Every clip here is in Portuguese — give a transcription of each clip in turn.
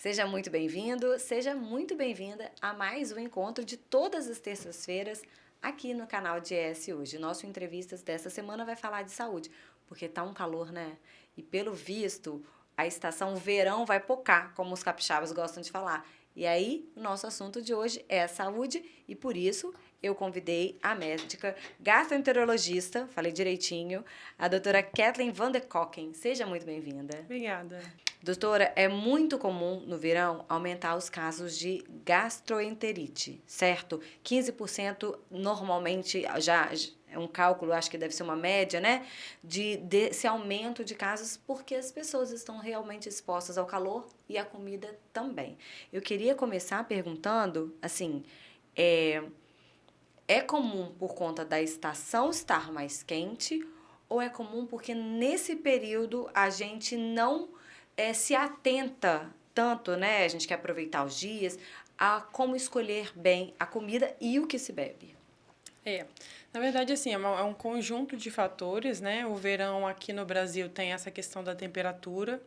Seja muito bem-vindo, seja muito bem-vinda a mais um encontro de todas as terças-feiras aqui no canal de ES Hoje. Nosso entrevistas dessa semana vai falar de saúde, porque tá um calor, né? E pelo visto, a estação verão vai pocar, como os capixabas gostam de falar. E aí, o nosso assunto de hoje é a saúde e por isso eu convidei a médica gastroenterologista, falei direitinho, a doutora Kathleen van der Kocken. Seja muito bem-vinda. Obrigada. Doutora, é muito comum no verão aumentar os casos de gastroenterite, certo? 15% normalmente já é um cálculo, acho que deve ser uma média, né? Desse aumento de casos, porque as pessoas estão realmente expostas ao calor e à comida também. Eu queria começar perguntando, assim, é comum por conta da estação estar mais quente ou é comum porque nesse período a gente não se atenta tanto, né? A gente quer aproveitar os dias, a como escolher bem a comida e o que se bebe. Na verdade, assim, é um conjunto de fatores, né? O verão aqui no Brasil tem essa questão da temperatura.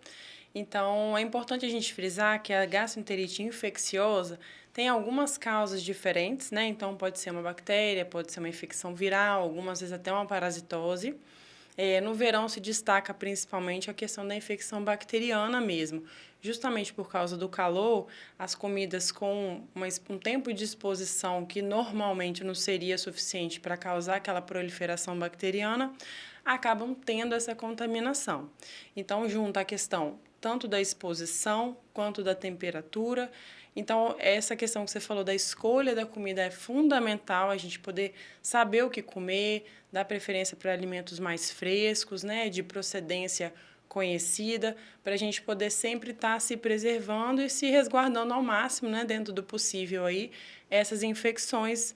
Então, é importante a gente frisar que a gastroenterite infecciosa tem algumas causas diferentes, né? Então, pode ser uma bactéria, pode ser uma infecção viral, algumas vezes até uma parasitose. No verão se destaca principalmente a questão da infecção bacteriana mesmo. Justamente por causa do calor, as comidas com um tempo de exposição que normalmente não seria suficiente para causar aquela proliferação bacteriana, acabam tendo essa contaminação. Então, junta a questão tanto da exposição quanto da temperatura. Então, essa questão que você falou da escolha da comida é fundamental, a gente poder saber o que comer, dar preferência para alimentos mais frescos, né, de procedência conhecida, para a gente poder sempre estar se preservando e se resguardando ao máximo, né, dentro do possível aí, essas infecções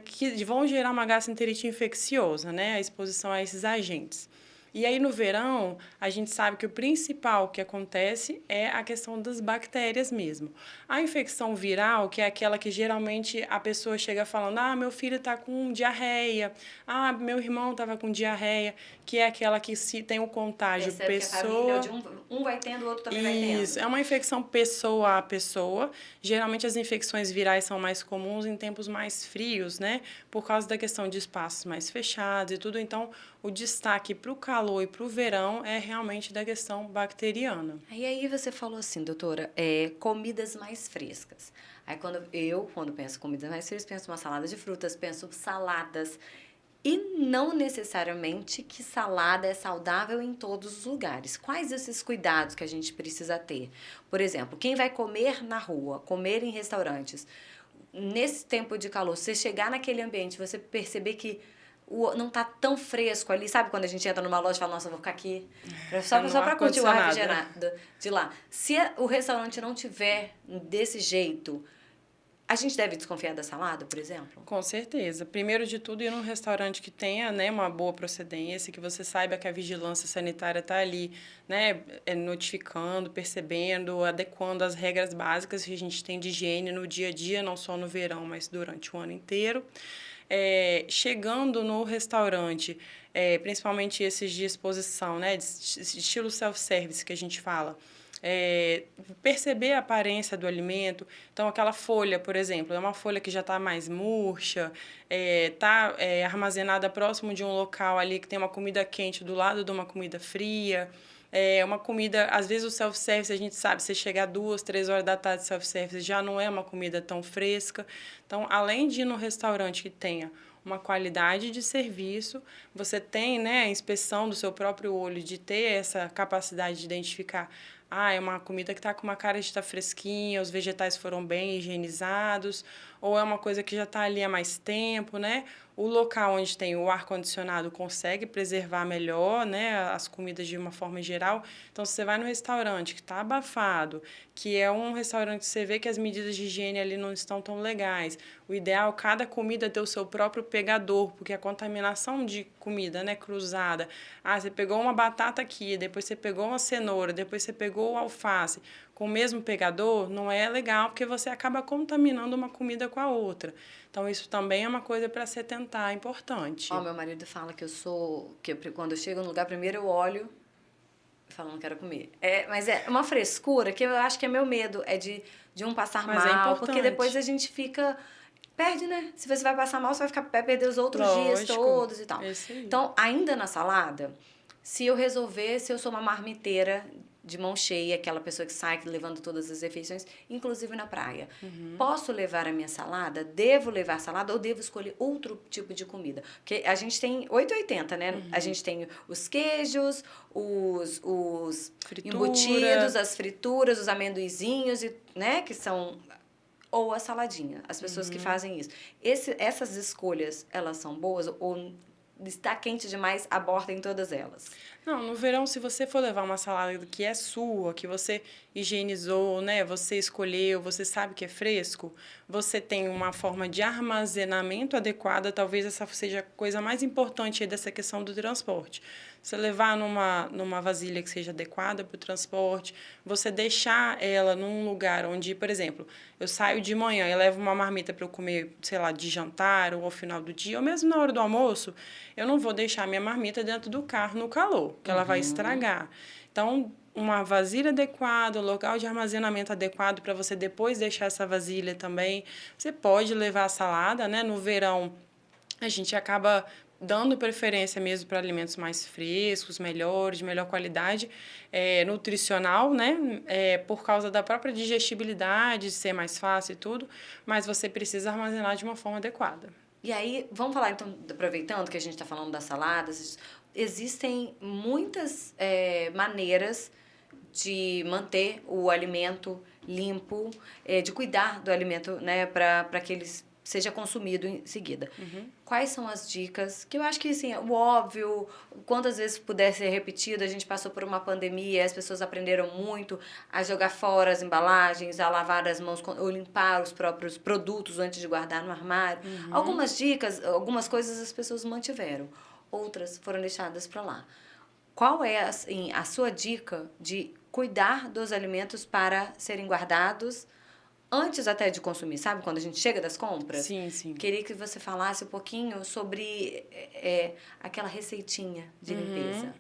que vão gerar uma gastroenterite infecciosa, né, a exposição a esses agentes. E aí, no verão, a gente sabe que o principal que acontece é a questão das bactérias mesmo. A infecção viral, que é aquela que geralmente a pessoa chega falando, meu filho está com diarreia, meu irmão estava com diarreia, que é aquela que se tem o contágio Percebe que a família pessoa. de um vai tendo, o outro também vai Isso, tendo. é uma infecção pessoa a pessoa. Geralmente as infecções virais são mais comuns em tempos mais frios, né? Por causa da questão de espaços mais fechados e tudo. Então, o destaque para o calor e para o verão é realmente da questão bacteriana. Aí você falou assim, doutora, comidas mais frescas. Aí quando penso comidas mais frescas, penso uma salada de frutas, penso saladas. E não necessariamente que salada é saudável em todos os lugares. Quais esses cuidados que a gente precisa ter? Por exemplo, quem vai comer na rua, comer em restaurantes, nesse tempo de calor, você chegar naquele ambiente, você perceber que não tá tão fresco ali, sabe quando a gente entra numa loja e fala, nossa, eu vou ficar aqui No só pra curtir o ar ar-condicionado. refrigerado de lá. Se o restaurante não tiver desse jeito, a gente deve desconfiar da salada, por exemplo? Com certeza. Primeiro de tudo, ir num restaurante que tenha, né, uma boa procedência, que você saiba que a vigilância sanitária está ali, né, notificando, percebendo, adequando as regras básicas que a gente tem de higiene no dia a dia, não só no verão, mas durante o ano inteiro. Chegando no restaurante, principalmente esses de exposição, né, de estilo self-service que a gente fala, perceber a aparência do alimento. Então, aquela folha, por exemplo, é uma folha que já está mais murcha, está armazenada próximo de um local ali que tem uma comida quente do lado de uma comida fria. Uma comida, às vezes o self-service, a gente sabe, você chegar 2, 3 horas da tarde self-service, já não é uma comida tão fresca. Então, além de ir no restaurante que tenha uma qualidade de serviço, você tem, né, a inspeção do seu próprio olho, de ter essa capacidade de identificar, é uma comida que está com uma cara de estar fresquinha, os vegetais foram bem higienizados, ou é uma coisa que já está ali há mais tempo, né? O local onde tem o ar-condicionado consegue preservar melhor, né, as comidas de uma forma geral. Então, se você vai no restaurante que está abafado, que é um restaurante que você vê que as medidas de higiene ali não estão tão legais, o ideal é cada comida ter o seu próprio pegador, porque a contaminação de comida, né, cruzada, você pegou uma batata aqui, depois você pegou uma cenoura, depois você pegou o alface, com o mesmo pegador, não é legal, porque você acaba contaminando uma comida com a outra. Então, isso também é uma coisa para se atentar, importante. Meu marido fala que quando eu chego no lugar, primeiro eu olho, falando que quero comer. Mas é uma frescura que eu acho que é meu medo, de um passar Mas é mal, porque importante. depois a gente fica... Perde, né? Se você vai passar mal, você vai perder os outros dias Lógico, todos e tal. é isso aí. Então, ainda na salada, se eu sou uma marmiteira de mão cheia, aquela pessoa que sai levando todas as refeições, inclusive na praia. Posso levar a minha salada? Devo levar salada ou devo escolher outro tipo de comida? Porque a gente tem 880, né? A gente tem os queijos, os Fritura. embutidos, as frituras, os amendoizinhos, né? Que são... Ou a saladinha. As pessoas que fazem isso. Essas escolhas, elas são boas? Ou está quente demais, abortem todas elas? Não, no verão, se você for levar uma salada que é sua, que você higienizou, né, você escolheu, você sabe que é fresco, você tem uma forma de armazenamento adequada, talvez essa seja a coisa mais importante aí dessa questão do transporte. Você levar numa vasilha que seja adequada para o transporte, você deixar ela num lugar onde, por exemplo, eu saio de manhã e levo uma marmita para eu comer, sei lá, de jantar ou ao final do dia, ou mesmo na hora do almoço, eu não vou deixar minha marmita dentro do carro no calor, que ela vai estragar. Então, uma vasilha adequada, um local de armazenamento adequado para você depois deixar essa vasilha também. Você pode levar a salada, né? No verão, a gente acaba dando preferência mesmo para alimentos mais frescos, melhores, de melhor qualidade, nutricional, né? Por causa da própria digestibilidade, de ser mais fácil e tudo, mas você precisa armazenar de uma forma adequada. E aí, vamos falar então, aproveitando que a gente está falando das saladas, existem muitas maneiras de manter o alimento limpo, de cuidar do alimento, né, para que ele seja consumido em seguida. Quais são as dicas? Que eu acho que, assim, o óbvio, quantas vezes puder ser repetido, a gente passou por uma pandemia, as pessoas aprenderam muito a jogar fora as embalagens, a lavar as mãos ou limpar os próprios produtos antes de guardar no armário. Algumas dicas, algumas coisas as pessoas mantiveram, outras foram deixadas para lá. Qual é, assim, a sua dica de cuidar dos alimentos para serem guardados antes até de consumir, sabe? Quando a gente chega das compras. Sim, sim. Queria que você falasse um pouquinho sobre aquela receitinha de limpeza.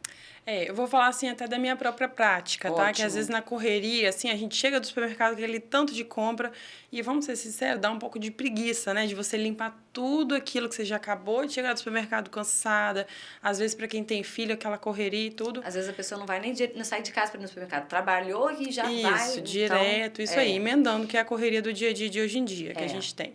Eu vou falar assim até da minha própria prática, tá? Que às Ótimo. vezes na correria, assim, a gente chega do supermercado com aquele tanto de compra e, vamos ser sinceros, dá um pouco de preguiça, né? De você limpar tudo aquilo que você já acabou de chegar do supermercado cansada. Às vezes, para quem tem filho, aquela correria e tudo. Às vezes a pessoa não vai nem não sai de casa para ir no supermercado. Trabalhou e já vai. Isso, direto, então, isso aí, emendando, que é a correria do dia a dia de hoje em dia que a gente tem.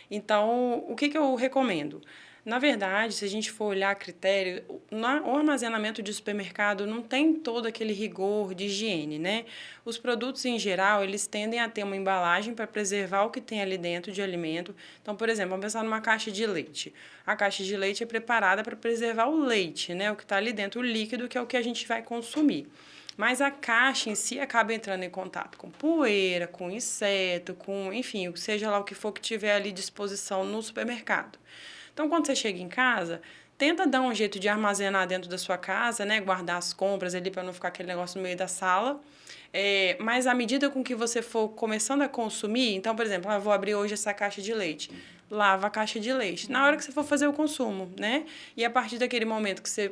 Então, o que eu recomendo? Na verdade, se a gente for olhar a critério, o armazenamento de supermercado não tem todo aquele rigor de higiene, né? Os produtos, em geral, eles tendem a ter uma embalagem para preservar o que tem ali dentro de alimento. Então, por exemplo, vamos pensar numa caixa de leite. A caixa de leite é preparada para preservar o leite, né? O que está ali dentro, o líquido, que é o que a gente vai consumir. Mas a caixa em si acaba entrando em contato com poeira, com inseto, com, enfim, seja lá o que for que tiver ali à disposição no supermercado. Então, quando você chega em casa, tenta dar um jeito de armazenar dentro da sua casa, né? Guardar as compras ali para não ficar aquele negócio no meio da sala. Mas à medida com que você for começando a consumir, então, por exemplo, eu vou abrir hoje essa caixa de leite. Lava a caixa de leite. Na hora que você for fazer o consumo, né? E a partir daquele momento que você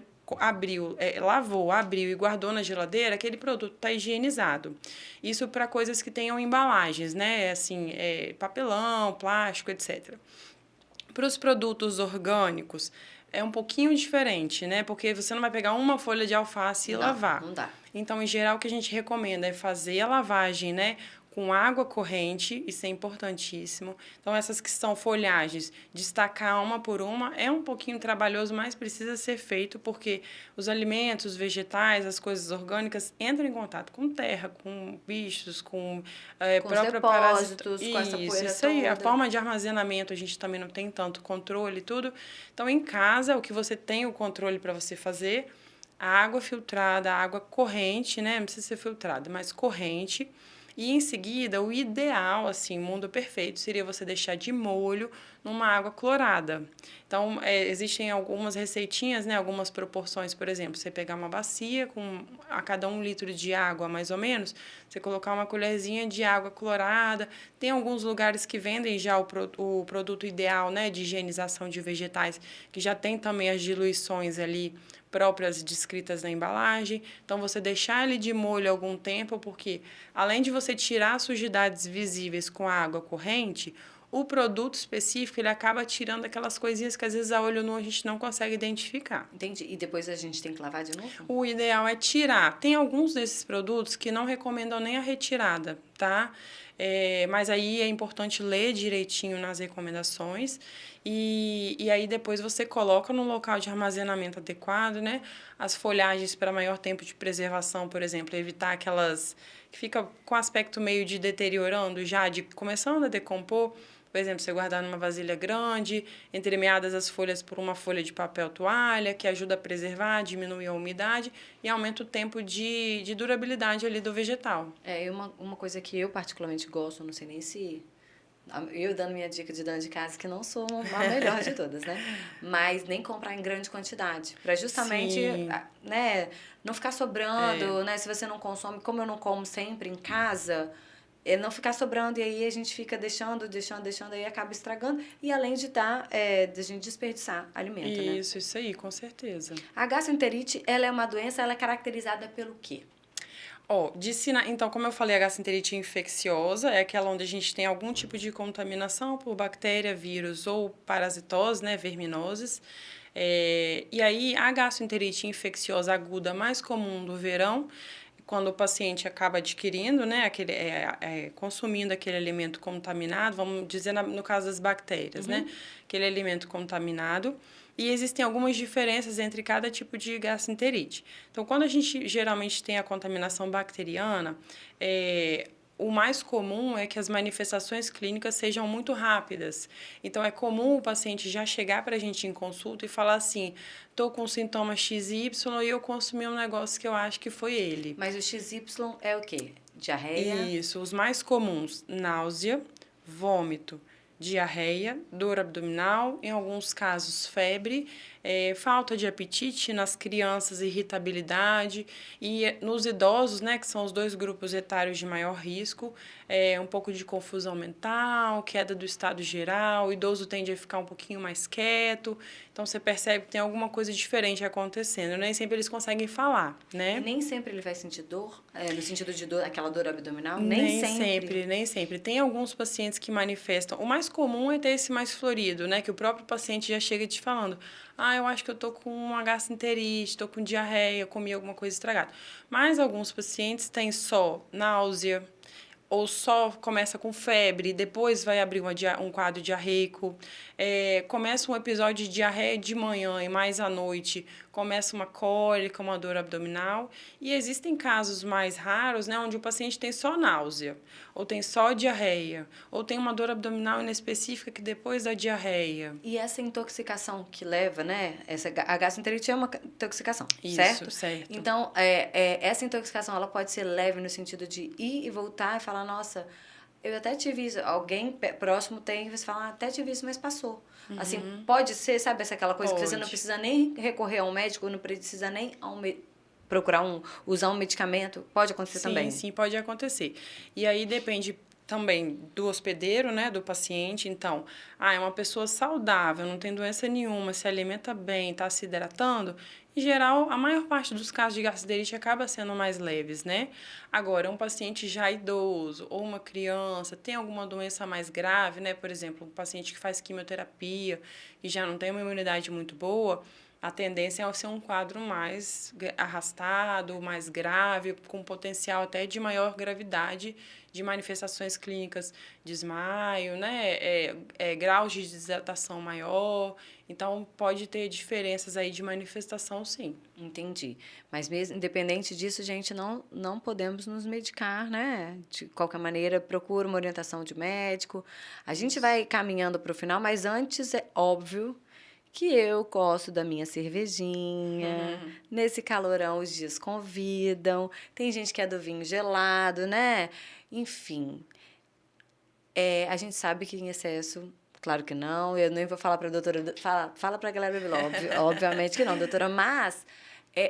lavou, abriu e guardou na geladeira, aquele produto está higienizado. Isso para coisas que tenham embalagens, né? Assim, papelão, plástico, etc. Para os produtos orgânicos, é um pouquinho diferente, né? Porque você não vai pegar uma folha de alface e lavar. Não dá. Então, em geral, o que a gente recomenda é fazer a lavagem, né? Com água corrente, isso é importantíssimo. Então, essas que são folhagens, destacar uma por uma é um pouquinho trabalhoso, mas precisa ser feito porque os alimentos, os vegetais, as coisas orgânicas entram em contato com terra, com bichos, com Com própria os depósitos, com essa Isso, poeira isso aí. A toda. forma de armazenamento a gente também não tem tanto controle e tudo. Então, em casa, o que você tem o controle para você fazer, a água filtrada, a água corrente, né? Não precisa ser filtrada, mas corrente. E, em seguida, o ideal, assim, mundo perfeito, seria você deixar de molho numa água clorada. Então, existem algumas receitinhas, né? Algumas proporções, por exemplo, você pegar uma bacia com a cada 1 litro de água, mais ou menos, você colocar uma colherzinha de água clorada. Tem alguns lugares que vendem já o produto ideal, né? De higienização de vegetais, que já tem também as diluições ali próprias descritas na embalagem. Então, você deixar ele de molho algum tempo, porque além de você tirar sujidades visíveis com a água corrente, o produto específico, ele acaba tirando aquelas coisinhas que às vezes a olho nu a gente não consegue identificar. Entendi. E depois a gente tem que lavar de novo? O ideal é tirar. Tem alguns desses produtos que não recomendam nem a retirada, tá? Mas aí é importante ler direitinho nas recomendações e aí depois você coloca no local de armazenamento adequado, né? As folhagens para maior tempo de preservação, por exemplo, evitar aquelas que fica com aspecto meio de deteriorando já, de começando a decompor. Por exemplo, você guardar numa vasilha grande, entremeadas as folhas por uma folha de papel toalha, que ajuda a preservar, diminuir a umidade e aumenta o tempo de durabilidade ali do vegetal. E uma coisa que eu particularmente gosto, não sei nem se... Eu dando minha dica de dona de casa, que não sou a melhor de todas, né? Mas nem comprar em grande quantidade. Para justamente, né, não ficar sobrando, né? Se você não consome, como eu não como sempre em casa... Ele não ficar sobrando e aí a gente fica deixando, aí acaba estragando. E além de de a gente desperdiçar alimento, né? Isso aí, com certeza. A gastroenterite, ela é uma doença, ela é caracterizada pelo quê? Então, como eu falei, a gastroenterite infecciosa é aquela onde a gente tem algum tipo de contaminação por bactéria, vírus ou parasitose, né, verminoses. E aí, a gastroenterite infecciosa aguda mais comum do verão, quando o paciente acaba adquirindo, né, consumindo aquele alimento contaminado, vamos dizer no caso das bactérias, né, aquele alimento contaminado. E existem algumas diferenças entre cada tipo de gastroenterite. Então, quando a gente geralmente tem a contaminação bacteriana, o mais comum é que as manifestações clínicas sejam muito rápidas. Então, é comum o paciente já chegar para a gente em consulta e falar assim, estou com sintomas XY e eu consumi um negócio que eu acho que foi ele. Mas o XY é o quê? Diarreia? Isso, os mais comuns, náusea, vômito, diarreia, dor abdominal, em alguns casos febre, falta de apetite nas crianças, irritabilidade e nos idosos, né, que são os 2 grupos etários de maior risco, um pouco de confusão mental, queda do estado geral, o idoso tende a ficar um pouquinho mais quieto, então você percebe que tem alguma coisa diferente acontecendo, nem sempre eles conseguem falar, né? E nem sempre ele vai sentir dor, no sentido de dor, aquela dor abdominal? Nem sempre. Tem alguns pacientes que manifestam. O mais comum é ter esse mais florido, né? Que o próprio paciente já chega te falando, eu acho que eu tô com uma gastroenterite, tô com diarreia, comi alguma coisa estragada. Mas alguns pacientes têm só náusea, ou só começa com febre, depois vai abrir um quadro diarreico, começa um episódio de diarreia de manhã e mais à noite começa uma cólica, uma dor abdominal. E existem casos mais raros, né, onde o paciente tem só náusea, ou tem só diarreia, ou tem uma dor abdominal inespecífica que depois da diarreia. E essa intoxicação que leva, né? A gastroenterite é uma intoxicação, certo? Certo. Então, essa intoxicação, ela pode ser leve no sentido de ir e voltar e falar, nossa, eu até tive isso, alguém próximo tem, você fala, até tive isso, mas passou. Assim, pode ser, sabe, aquela coisa que você não precisa nem recorrer a um médico, não precisa nem usar um medicamento, pode acontecer também? Sim, pode acontecer. E aí depende também do hospedeiro, né, do paciente. Então, é uma pessoa saudável, não tem doença nenhuma, se alimenta bem, está se hidratando. Em geral, a maior parte dos casos de gastroenterite acaba sendo mais leves, né? Agora, um paciente já idoso ou uma criança tem alguma doença mais grave, né? Por exemplo, um paciente que faz quimioterapia e já não tem uma imunidade muito boa, a tendência é ser um quadro mais arrastado, mais grave, com potencial até de maior gravidade, de manifestações clínicas, desmaio, né? Graus de desidratação maior. Então, pode ter diferenças aí de manifestação, sim. Entendi. Mas mesmo independente disso, gente, não podemos nos medicar, né? De qualquer maneira, procura uma orientação de médico. A gente vai caminhando para o final, mas antes é óbvio que eu gosto da minha cervejinha. Nesse calorão, os dias convidam. Tem gente que é do vinho gelado, né? Enfim, a gente sabe que em excesso Claro que não, eu nem vou falar para a doutora, fala para a galera beber, obviamente que não, doutora, mas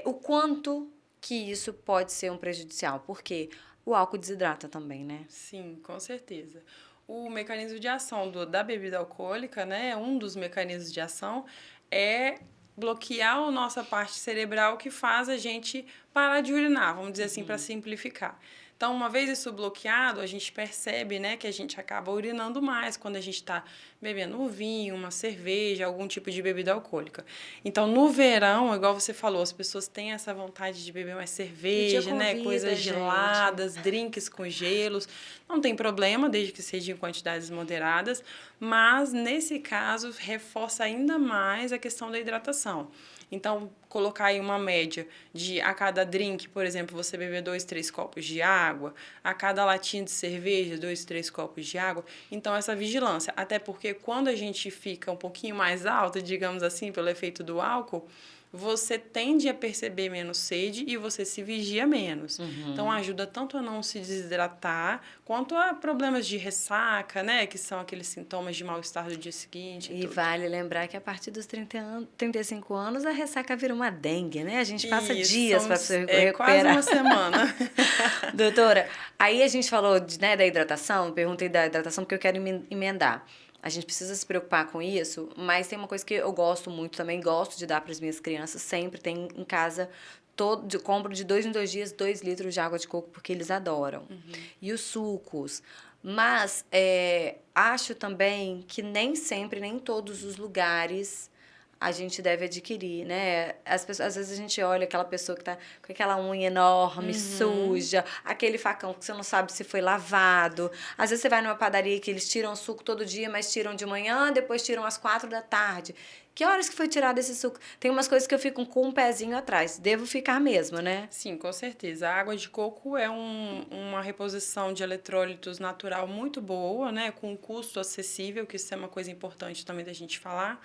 o quanto que isso pode ser um prejudicial, porque o álcool desidrata também, né? Sim, com certeza. O mecanismo de ação da bebida alcoólica, né, um dos mecanismos de ação é bloquear a nossa parte cerebral que faz a gente parar de urinar, vamos dizer assim, para simplificar. Então, uma vez isso bloqueado, a gente percebe, né, que a gente acaba urinando mais quando a gente está bebendo um vinho, uma cerveja, algum tipo de bebida alcoólica. Então, no verão, igual você falou, as pessoas têm essa vontade de beber mais cerveja, né, coisas geladas, drinks com gelos. Não tem problema, desde que seja em quantidades moderadas, mas nesse caso reforça ainda mais a questão da hidratação. Então, colocar aí uma média de a cada drink, por exemplo, você beber 2, 3 copos de água, a cada latinha de cerveja, 2, 3 copos de água. Então, essa vigilância. Até porque quando a gente fica um pouquinho mais alto, digamos assim, pelo efeito do álcool, você tende a perceber menos sede e você se vigia menos. Então, ajuda tanto a não se desidratar, quanto a problemas de ressaca, né? Que são aqueles sintomas de mal-estar do dia seguinte. E vale lembrar que a partir dos 35 anos, a ressaca vira uma dengue, né? A gente passa dias para se recuperar. Quase uma semana. Doutora, aí a gente falou da hidratação, perguntei da hidratação porque eu quero emendar. A gente precisa se preocupar com isso, mas tem uma coisa que eu gosto muito também, gosto de dar para as minhas crianças, sempre tem em casa, compro de 2 em 2 dias 2 litros de água de coco, porque eles adoram. E os sucos. Mas acho também que nem sempre, nem em todos os lugares a gente deve adquirir, né? Às vezes a gente olha aquela pessoa que tá com aquela unha enorme, suja, aquele facão que você não sabe se foi lavado. Às vezes você vai numa padaria que eles tiram suco todo dia, mas tiram de manhã, depois tiram às 4 da tarde. Que horas que foi tirado esse suco? Tem umas coisas que eu fico com um pezinho atrás. Devo ficar mesmo, né? Sim, com certeza. A água de coco é uma reposição de eletrólitos natural muito boa, né? Com um custo acessível, que isso é uma coisa importante também da gente falar.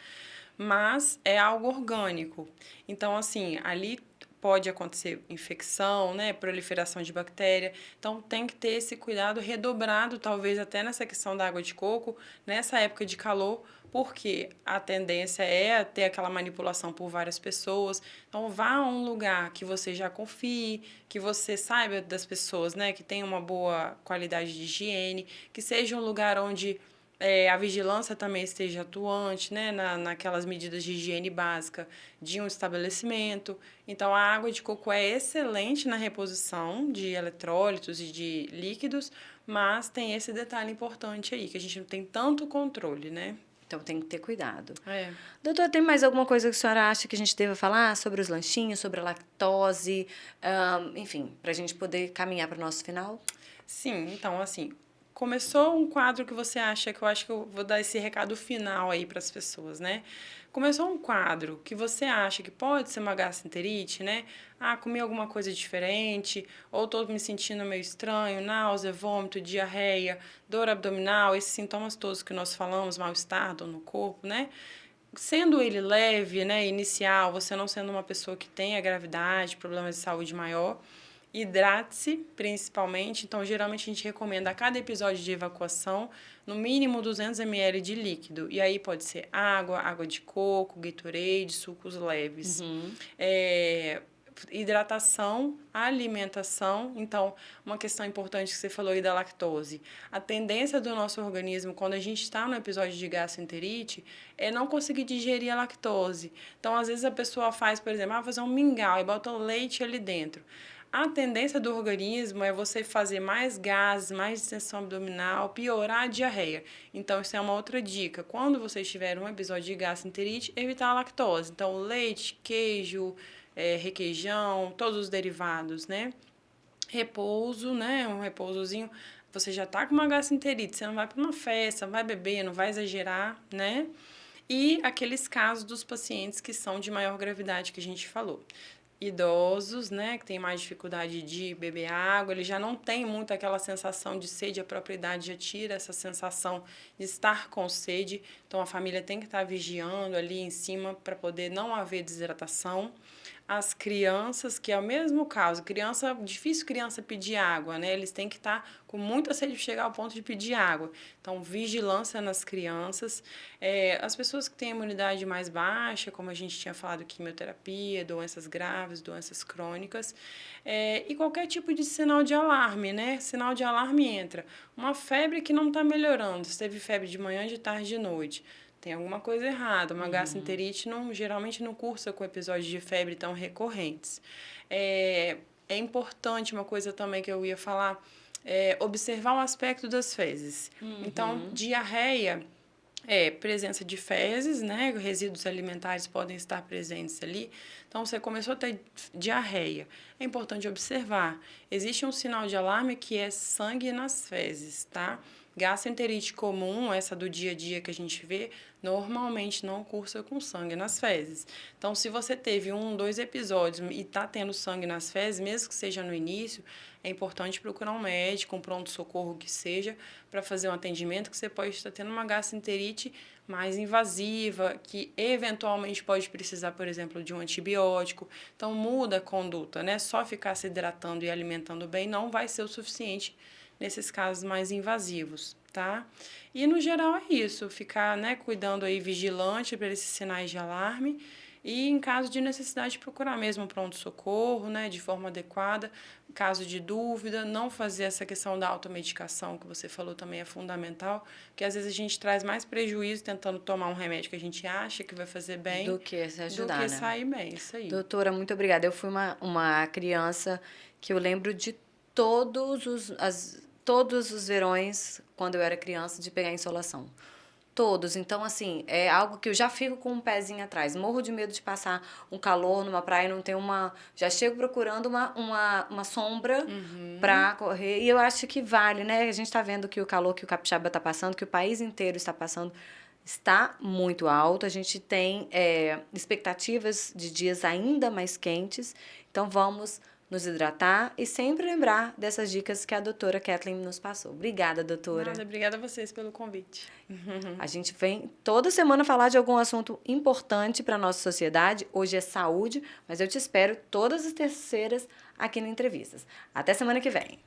Mas é algo orgânico. Então, assim, ali pode acontecer infecção, né, proliferação de bactéria. Então, tem que ter esse cuidado redobrado, talvez até nessa questão da água de coco, nessa época de calor, porque a tendência é ter aquela manipulação por várias pessoas. Então, vá a um lugar que você já confie, que você saiba das pessoas, né, que tem uma boa qualidade de higiene, que seja um lugar onde a vigilância também esteja atuante, né, naquelas medidas de higiene básica de um estabelecimento. Então, a água de coco é excelente na reposição de eletrólitos e de líquidos, mas tem esse detalhe importante aí, que a gente não tem tanto controle, né? Então, tem que ter cuidado. É. Doutora, tem mais alguma coisa que a senhora acha que a gente deva falar sobre os lanchinhos, sobre a lactose, enfim, para a gente poder caminhar para o nosso final? Sim, então, assim, começou um quadro que você acha, que eu acho que eu vou dar esse recado final aí para as pessoas, né? Começou um quadro que você acha que pode ser uma gastroenterite, né? Ah, comi alguma coisa diferente, ou tô me sentindo meio estranho, náusea, vômito, diarreia, dor abdominal, esses sintomas todos que nós falamos, mal-estar, dor no corpo, né? Sendo ele leve, né, inicial, você não sendo uma pessoa que tenha gravidade, problemas de saúde maior, hidrate-se, principalmente. Então, geralmente, a gente recomenda a cada episódio de evacuação, no mínimo 200 ml de líquido. E aí pode ser água, água de coco, Gatorade, sucos leves. Hidratação, alimentação. Então, uma questão importante que você falou aí da lactose. A tendência do nosso organismo, quando a gente está no episódio de gastroenterite, é não conseguir digerir a lactose. Então, às vezes, a pessoa faz, por exemplo, fazer um mingau e bota o leite ali dentro. A tendência do organismo é você fazer mais gases, mais distensão abdominal, piorar a diarreia. Então, isso é uma outra dica. Quando vocês tiverem um episódio de gastroenterite, evitar a lactose. Então, leite, queijo, requeijão, todos os derivados, né? Repouso, né? Um repousozinho. Você já tá com uma gastroenterite, você não vai para uma festa, não vai beber, não vai exagerar, né? E aqueles casos dos pacientes que são de maior gravidade que a gente falou. Idosos, né, que tem mais dificuldade de beber água, ele já não tem muito aquela sensação de sede, a própria idade já tira essa sensação de estar com sede, então a família tem que estar vigiando ali em cima para poder não haver desidratação. as crianças, que é o mesmo caso, difícil criança pedir água, né? Eles têm que estar com muita sede de chegar ao ponto de pedir água. Então, vigilância nas crianças. As pessoas que têm imunidade mais baixa, como a gente tinha falado, quimioterapia, doenças graves, doenças crônicas, e qualquer tipo de sinal de alarme, né? Sinal de alarme entra. Uma febre que não está melhorando, se teve febre de manhã, de tarde, de noite. Tem alguma coisa errada. Uma gastroenterite geralmente não cursa com episódios de febre tão recorrentes. É importante uma coisa também que eu ia falar, observar o aspecto das fezes. Então, diarreia presença de fezes, né? Resíduos alimentares podem estar presentes ali. Então, você começou a ter diarreia. É importante observar. Existe um sinal de alarme que é sangue nas fezes, tá? Gastroenterite comum, essa do dia a dia que a gente vê, normalmente não cursa com sangue nas fezes. Então, se você teve 2 episódios e está tendo sangue nas fezes, mesmo que seja no início, é importante procurar um médico, um pronto-socorro que seja, para fazer um atendimento, que você pode estar tendo uma gastroenterite mais invasiva, que eventualmente pode precisar, por exemplo, de um antibiótico. Então, muda a conduta, né? Só ficar se hidratando e alimentando bem não vai ser o suficiente nesses casos mais invasivos, tá? E, no geral, é isso. Ficar, né, cuidando aí, vigilante para esses sinais de alarme e, em caso de necessidade, procurar mesmo um pronto-socorro, né, de forma adequada. Caso de dúvida, não fazer essa questão da automedicação, que você falou também é fundamental, porque às vezes a gente traz mais prejuízo tentando tomar um remédio que a gente acha que vai fazer bem Do que se ajudar, do que né? sair bem, isso aí. Doutora, muito obrigada. Eu fui uma criança que eu lembro de todos os verões, quando eu era criança, de pegar insolação. Todos. Então, assim, é algo que eu já fico com um pezinho atrás. Morro de medo de passar um calor numa praia e não ter uma... Já chego procurando uma sombra para correr. E eu acho que vale, né? A gente está vendo que o calor que o capixaba está passando, que o país inteiro está passando, está muito alto. A gente tem expectativas de dias ainda mais quentes. Então, vamos nos hidratar e sempre lembrar dessas dicas que a doutora Kathleen nos passou. Obrigada, doutora. Nada, obrigada a vocês pelo convite. A gente vem toda semana falar de algum assunto importante para a nossa sociedade. Hoje é saúde, mas eu te espero todas as terceiras aqui no Entrevistas. Até semana que vem.